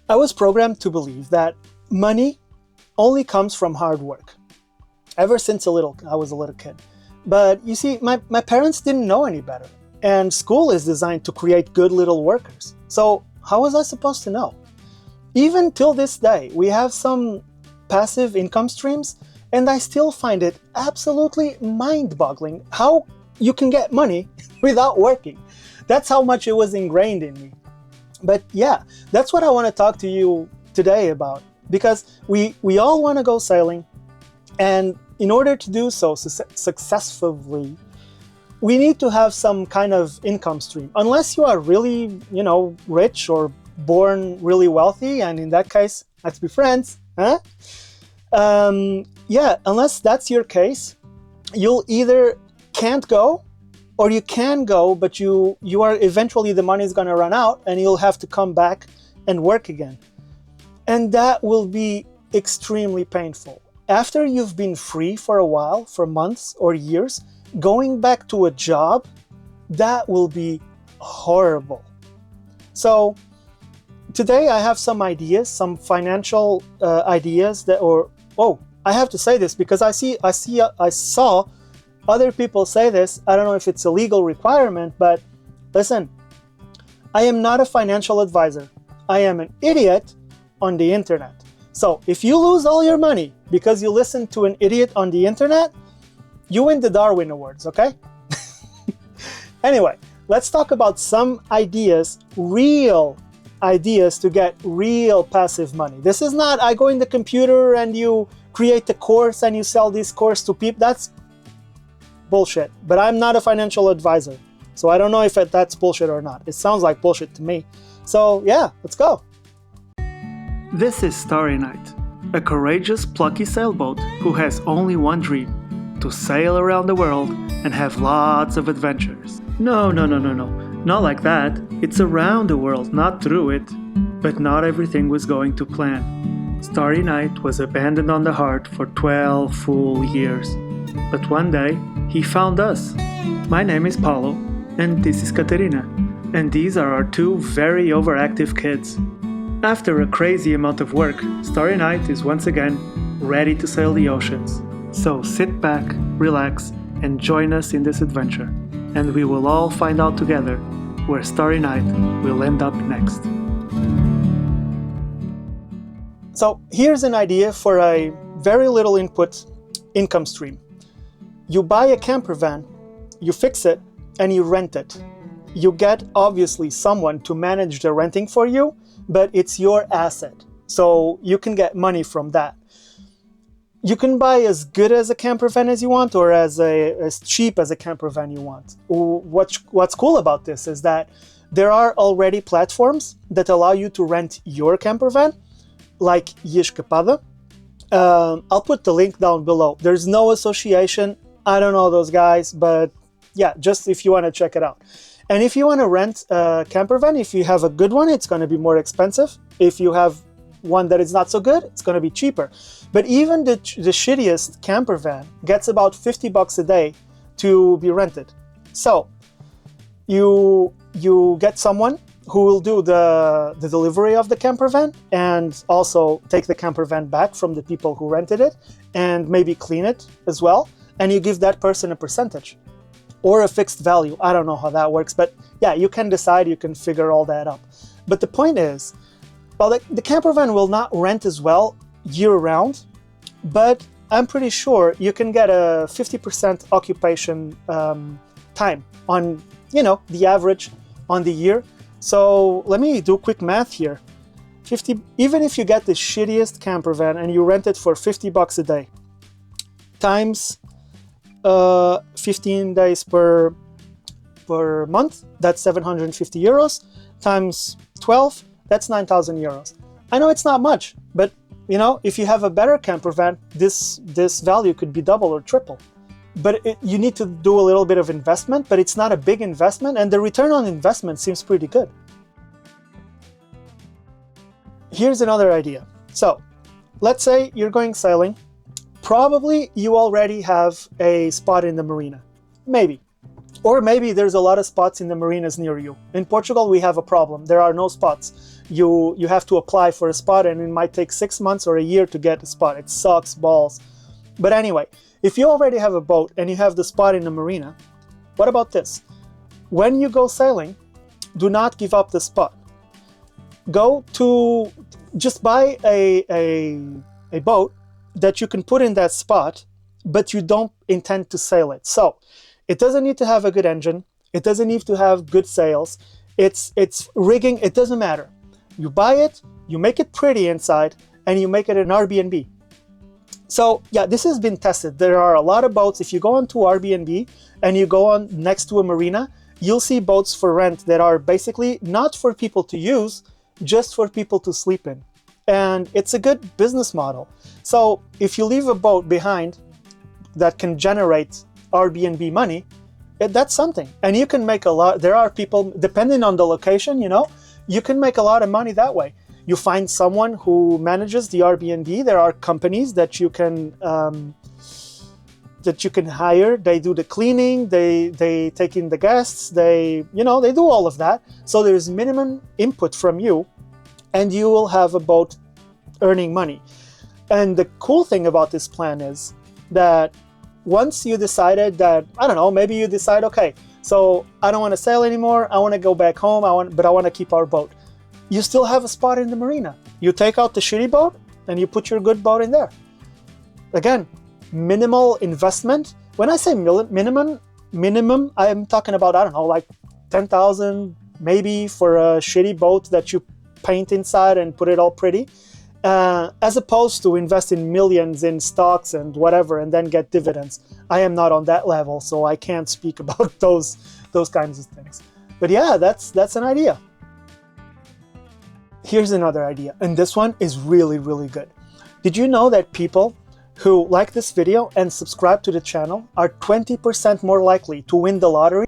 I was programmed to believe that money only comes from hard work ever since I was a little kid. But you see, my parents didn't know any better, and school is designed to create good little workers. So how was I supposed to know? Even till this day, we have some passive income streams, and I still find it absolutely mind-boggling how you can get money without working. That's how much it was ingrained in me. But yeah, that's what I want to talk to you today about, because we all want to go sailing, and in order to do so successfully, we need to have some kind of income stream. Unless you are really, rich or born really wealthy, and in that case, let's be friends, huh? Yeah, unless that's your case, you'll either can't go, or you can go, but you are eventually, the money is going to run out and you'll have to come back and work again. And that will be extremely painful. After you've been free for a while, for months or years, going back to a job, that will be horrible. So today I have some ideas, some financial ideas I have to say this because I saw other people say this. I don't know if it's a legal requirement, but listen, I am not a financial advisor. I am an idiot on the internet. So if you lose all your money because you listen to an idiot on the internet, you win the Darwin Awards, okay? Anyway, let's talk about some ideas, real ideas to get real passive money. This is not I go in the computer and you create a course and you sell this course to people. That's bullshit. But I'm not a financial advisor, so I don't know if that's bullshit or not. It sounds like bullshit to me. So yeah, let's go. This is Starry Night, a courageous, plucky sailboat who has only one dream: to sail around the world and have lots of adventures. No, not like that. It's around the world, not through it. But not everything was going to plan. Starry Night was abandoned on the heart for 12 full years. But one day, he found us. My name is Paulo, and this is Katerina, and these are our two very overactive kids. After a crazy amount of work, Starry Night is once again ready to sail the oceans. So sit back, relax, and join us in this adventure, and we will all find out together where Starry Night will end up next. So here's an idea for a very little input income stream. You buy a camper van, you fix it, and you rent it. You get, obviously, someone to manage the renting for you, but it's your asset, so you can get money from that. You can buy as good as a camper van as you want, or as cheap as a camper van you want. What's cool about this is that there are already platforms that allow you to rent your camper van, like Escapada. I'll put the link down below. There's no association. I don't know those guys, but yeah, just if you want to check it out. And if you want to rent a camper van, if you have a good one, it's going to be more expensive. If you have one that is not so good, it's going to be cheaper. But even the shittiest camper van gets about $50 a day to be rented. So you get someone who will do the delivery of the camper van and also take the camper van back from the people who rented it and maybe clean it as well. And you give that person a percentage or a fixed value. I don't know how that works, but yeah, you can decide, you can figure all that up. But the point is, well, the camper van will not rent as well year-round, but I'm pretty sure you can get a 50% occupation time on, the average on the year. So let me do quick math here. Even if you get the shittiest camper van and you rent it for $50 a day, times 15 days per month, that's 750 euros, times 12, that's 9,000 euros. I know it's not much, but if you have a better camper van, this value could be double or triple. But you need to do a little bit of investment, but it's not a big investment, and the return on investment seems pretty good. Here's another idea. So let's say you're going sailing. Probably you already have a spot in the marina, maybe. Or maybe there's a lot of spots in the marinas near you. In Portugal, we have a problem. There are no spots. You have to apply for a spot, and it might take 6 months or a year to get a spot. It sucks balls. But anyway, if you already have a boat and you have the spot in the marina, what about this? When you go sailing, do not give up the spot. Just buy a boat that you can put in that spot, but you don't intend to sail it. So it doesn't need to have a good engine. It doesn't need to have good sails. It's rigging. It doesn't matter. You buy it, you make it pretty inside, and you make it an Airbnb. So yeah, this has been tested. There are a lot of boats. If you go onto Airbnb and you go on next to a marina, you'll see boats for rent that are basically not for people to use, just for people to sleep in. And it's a good business model. So if you leave a boat behind that can generate Airbnb money, that's something. And you can make a lot. There are people, depending on the location, you can make a lot of money that way. You find someone who manages the Airbnb. There are companies that you can hire. They do the cleaning, they take in the guests, they do all of that. So there's minimum input from you, and you will have a boat earning money. And the cool thing about this plan is that once you decided that, I don't know, maybe you decide, okay, so I don't want to sail anymore, I want to go back home, but I want to keep our boat. You still have a spot in the marina. You take out the shitty boat and you put your good boat in there. Again, minimal investment. When I say minimum, I'm talking about, I don't know, like 10,000 maybe for a shitty boat that you paint inside and put it all pretty, as opposed to invest in millions in stocks and whatever and then get dividends. I am not on that level, so I can't speak about those kinds of things. But yeah, that's an idea. Here's another idea, and this one is really, really good. Did you know that people who like this video and subscribe to the channel are 20% more likely to win the lottery?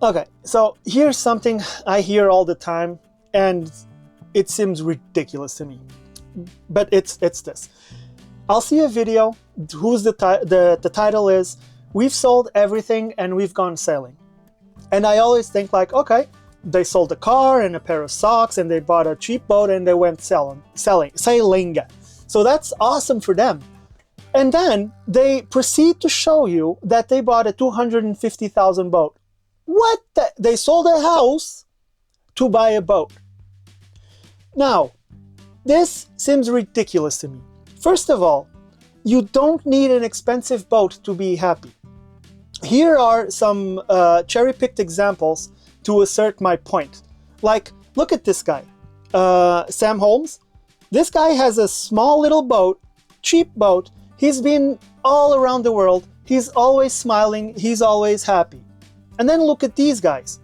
Okay, so here's something I hear all the time, and it seems ridiculous to me. But it's this. I'll see a video whose the title is, "We've sold everything and we've gone sailing." And I always think like, okay, they sold a car and a pair of socks and they bought a cheap boat and they went sailing. So that's awesome for them. And then they proceed to show you that they bought a $250,000 boat. What? They sold a house to buy a boat. Now, this seems ridiculous to me. First of all, you don't need an expensive boat to be happy. Here are some cherry-picked examples to assert my point. Like, look at this guy, Sam Holmes. This guy has a small little boat, cheap boat. He's been all around the world. He's always smiling. He's always happy. And then look at these guys.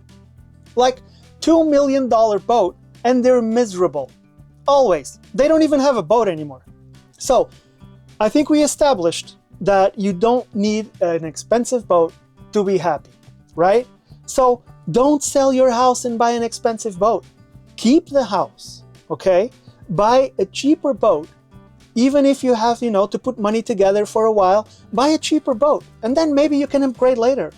Like, $2 million boat, and they're miserable. Always. They don't even have a boat anymore. So, I think we established that you don't need an expensive boat to be happy, right? So, don't sell your house and buy an expensive boat. Keep the house, okay? Buy a cheaper boat. Even if you have, to put money together for a while, buy a cheaper boat. And then maybe you can upgrade later.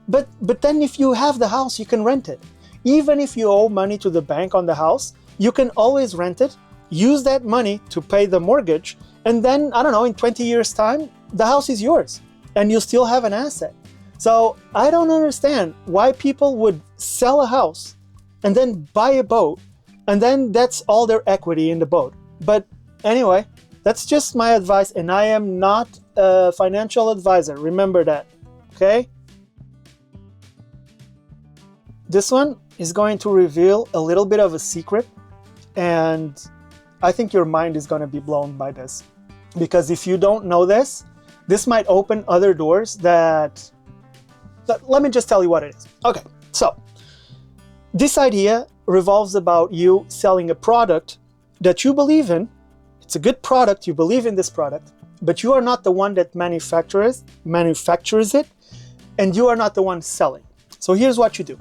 But then if you have the house, you can rent it. Even if you owe money to the bank on the house, you can always rent it, use that money to pay the mortgage, and then, I don't know, in 20 years' time, the house is yours, and you still have an asset. So I don't understand why people would sell a house and then buy a boat, and then that's all their equity in the boat. But anyway, that's just my advice, and I am not a financial advisor. Remember that, okay? This one is going to reveal a little bit of a secret, and I think your mind is going to be blown by this. Because if you don't know this, this might open other doors that let me just tell you what it is. Okay, so this idea revolves about you selling a product that you believe in. It's a good product, you believe in this product, but you are not the one that manufactures it, and you are not the one selling. So here's what you do.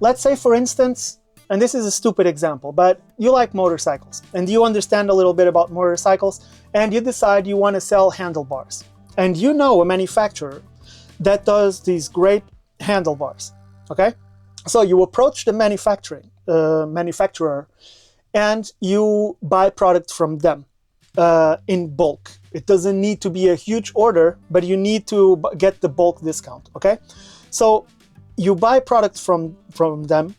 Let's say, for instance, and this is a stupid example, but you like motorcycles and you understand a little bit about motorcycles, and you decide you want to sell handlebars. And you know a manufacturer that does these great handlebars, okay? So you approach the manufacturer and you buy product from them in bulk. It doesn't need to be a huge order, but you need to get the bulk discount, okay? So you buy product from them,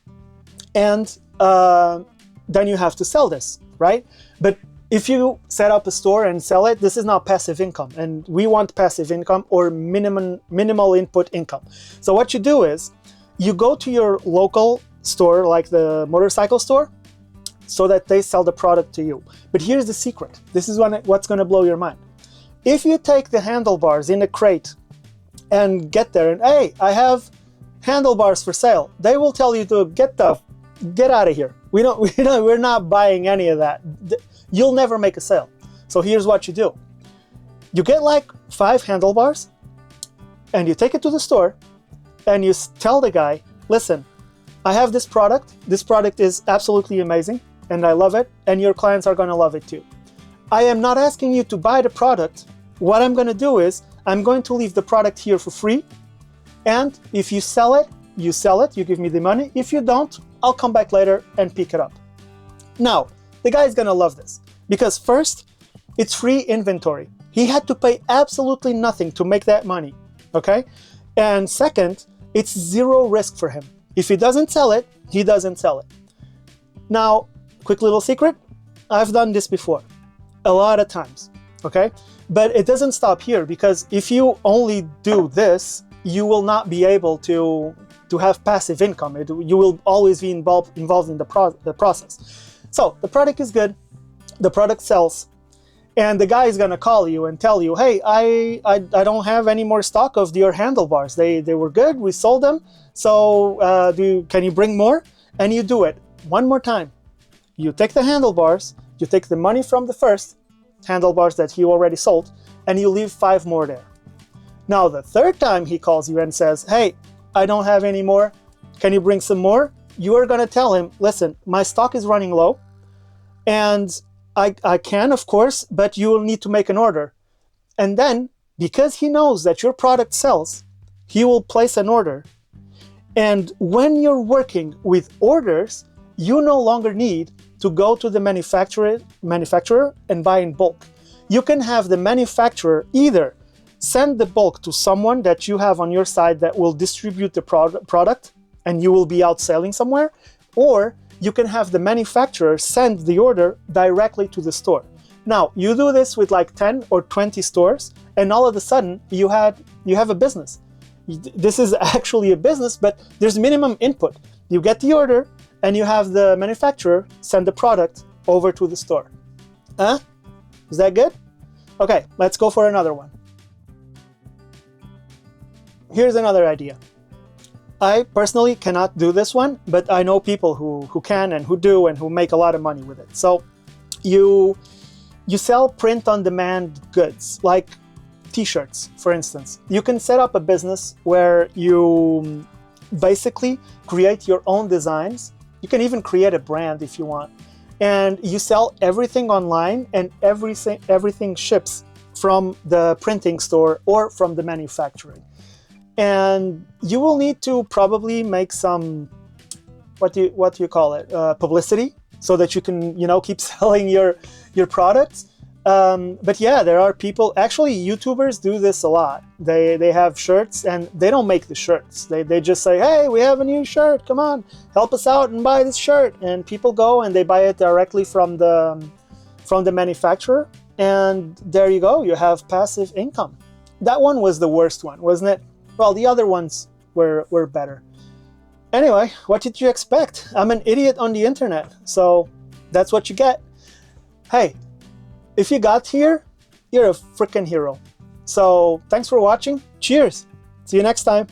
and then you have to sell this, right? But if you set up a store and sell it, this is not passive income, and we want passive income or minimal input income. So what you do is you go to your local store, like the motorcycle store, so that they sell the product to you. But here's the secret. This is what's going to blow your mind. If you take the handlebars in a crate and get there and, hey, I have handlebars for sale, they will tell you to get out of here. We're not buying any of that. You'll never make a sale. So here's what you do. You get like 5 handlebars and you take it to the store and you tell the guy, listen, I have this product. This product is absolutely amazing and I love it, and your clients are going to love it too. I am not asking you to buy the product. What I'm going to do is I'm going to leave the product here for free, and if you sell it, you give me the money. If you don't, I'll come back later and pick it up. Now, the guy's going to love this because first, it's free inventory. He had to pay absolutely nothing to make that money, okay? And second, it's zero risk for him. If he doesn't sell it, he doesn't sell it. Now, quick little secret, I've done this before, a lot of times, okay? But it doesn't stop here, because if you only do this, you will not be able to have passive income. You will always be involved in the process. So the product is good, the product sells, and the guy is gonna call you and tell you, hey, I don't have any more stock of your handlebars. They were good, we sold them, so can you bring more? And you do it one more time. You take the handlebars, you take the money from the first handlebars that he already sold, and you leave 5 more there. Now the third time he calls you and says, hey, I don't have any more, can you bring some more? You are gonna tell him, listen, my stock is running low, and I can, of course, but you will need to make an order. And then, because he knows that your product sells, he will place an order. And when you're working with orders, you no longer need to go to the manufacturer and buy in bulk. You can have the manufacturer either send the bulk to someone that you have on your side that will distribute the product and you will be out selling somewhere, or you can have the manufacturer send the order directly to the store. Now, you do this with like 10 or 20 stores, and all of a sudden you have a business. This is actually a business, but there's minimum input. You get the order, and you have the manufacturer send the product over to the store. Huh? Is that good? Okay, let's go for another one. Here's another idea. I personally cannot do this one, but I know people who can and who do and who make a lot of money with it. So you sell print-on-demand goods, like t-shirts, for instance. You can set up a business where you basically create your own designs. You can even create a brand if you want. And you sell everything online, and everything ships from the printing store or from the manufacturing. And you will need to probably make some, what do you call it, publicity, so that you can, keep selling your products. But yeah, there are people, actually YouTubers do this a lot. They have shirts, and they don't make the shirts. They just say, hey, we have a new shirt, come on, help us out and buy this shirt. And people go and they buy it directly from the manufacturer, and there you go, you have passive income. That one was the worst one, wasn't it? Well, the other ones were better. Anyway, what did you expect? I'm an idiot on the internet, so that's what you get. Hey, if you got here, you're a freaking hero. So thanks for watching. Cheers. See you next time.